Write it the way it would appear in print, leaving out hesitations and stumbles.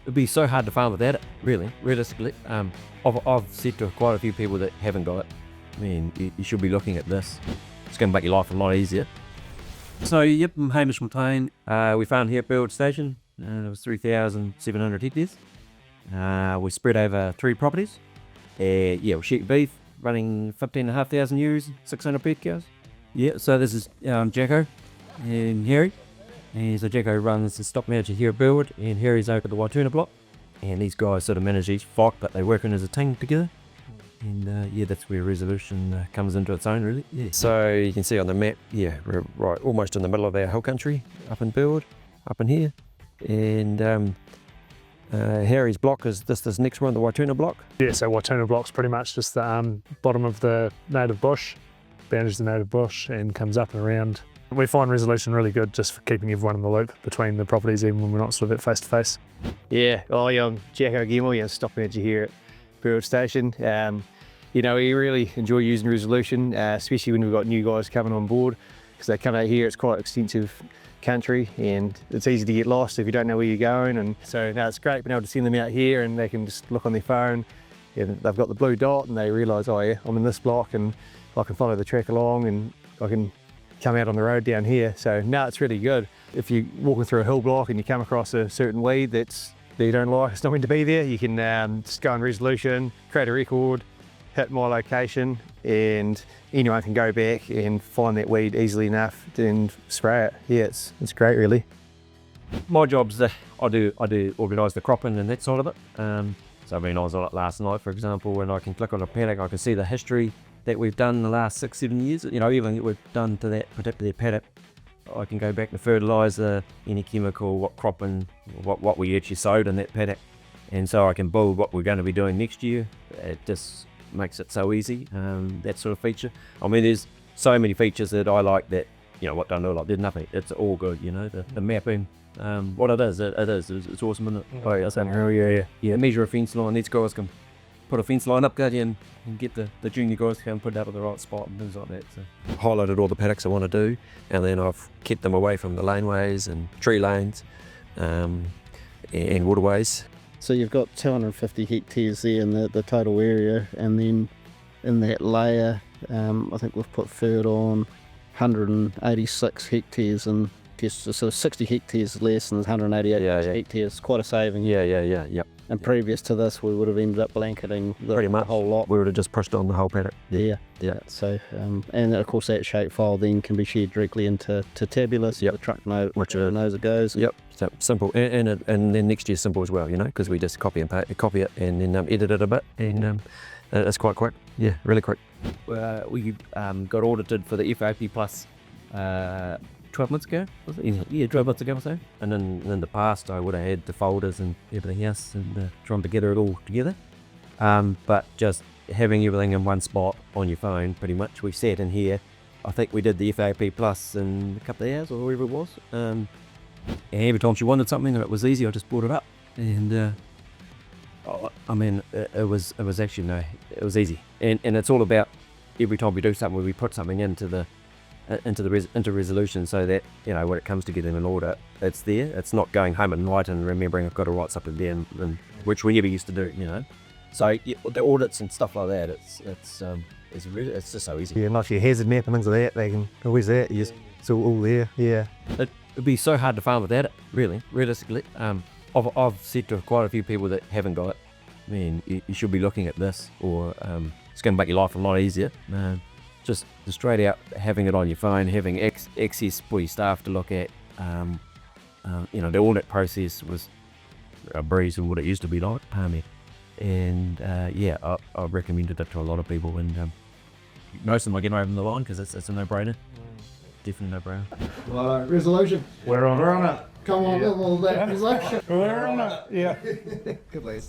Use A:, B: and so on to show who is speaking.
A: It'd be so hard to farm without it, really, realistically. I've said to quite a few people that haven't got it, I mean, you should be looking at this. It's going to make your life a lot easier.
B: So, yep, I'm Hamish McClean.
A: We farmed here at Burwood Station. It was 3,700 hectares. We spread over 3 properties. We sheep beef, running 15,500 ewes, 600 pet cows. Yeah, so this is Jacko and Harry. And so Jacko runs the stock manager here at Burwood, and Harry's over at the Waituna block. And these guys sort of manage each flock, but they work in as a team together. And that's where resolution comes into its own, really. Yeah. So you can see on the map, we're right almost in the middle of our hill country, up in Burwood, up in here. And Harry's block is this next one, the Waituna block.
C: Yeah, so Waituna block's pretty much just the bottom of the native bush, boundaries the native bush, and comes up and around. We find resolution really good just for keeping everyone in the loop between the properties, even when we're not sort of at face to face.
D: Yeah, I'm Jacko again, stock manager here at Burwood Station. We really enjoy using resolution, especially when we've got new guys coming on board, because they come out here, it's quite extensive country and it's easy to get lost if you don't know where you're going. And so now it's great being able to send them out here and they can just look on their phone and they've got the blue dot and they realise, oh yeah, I'm in this block and I can follow the track along and I can come out on the road down here. So now it's really good. If you're walking through a hill block and you come across a certain weed that you don't like, it's not meant to be there, you can just go in resolution, create a record, hit my location, and anyone can go back and find that weed easily enough and spray it. Yeah, it's great really.
A: My job's I do organise the cropping and that side of it. So I mean, I was on it last night, for example, when I can click on a paddock, I can see the history that we've done in the last 6-7 years. Even that we've done to that particular paddock. I can go back to fertiliser, any chemical, what cropping, what we actually sowed in that paddock, and so I can build what we're going to be doing next year. It just makes it so easy, that sort of feature. I mean, there's so many features that I like that, what don't I like? There's nothing. It's all good, the mapping. What it is, it's awesome, isn't it?
C: Oh yeah, that's unreal, yeah.
A: Measure a fence line. These guys can put a fence line up, and get the junior guys to come put it up at the right spot and things like that. So highlighted all the paddocks I want to do, and then I've kept them away from the laneways and tree lanes and waterways.
E: So you've got 250 hectares there in the total area, and then in that layer, I think we've put fert on 186 hectares, and so 60 hectares less and 188 hectares. Quite a saving.
A: Yep.
E: And previous to this, we would have ended up blanketing the whole lot.
A: We would have just pushed on the whole paddock.
E: Yeah. So, and of course that shapefile then can be shared directly into Tabular, so the truck knows it goes.
A: Yep. So simple, and then next year's simple as well, because we just copy it and then edit it a bit, and it's quite quick. Yeah, really quick. We got audited for the FAP Plus 12 months ago, was it? Yeah, 12 months ago or so. And then in the past, I would have had the folders and everything else and trying to gather it all together. But just having everything in one spot on your phone, pretty much. We sat in here. I think we did the FAP Plus in a couple of hours or whatever it was. And every time she wanted something and it was easy, I just brought it up. And it was actually, it was easy. And it's all about every time we do something, we put something into resolution, so that when it comes to getting an order, it's there. It's not going home at night and remembering I've got to write something there, and which we never used to do. So the audits and stuff like that, it's just so easy.
D: Yeah, and like your hazard map and things like that, they can always that. It's all there. Yeah.
A: It'd be so hard to farm without it, really, realistically. I've said to quite a few people that haven't got it, I mean, you should be looking at this, or it's going to make your life a lot easier. Just straight out having it on your phone, having access for your staff to look at. The audit process was a breeze from what it used to be like. And I've recommended it to a lot of people, and most of them are getting over the line because it's a no-brainer. Definitely no-brainer.
F: Well, resolution.
C: We're on it.
F: Come on, all that resolution.
C: We're on it, yeah.
F: Good lady.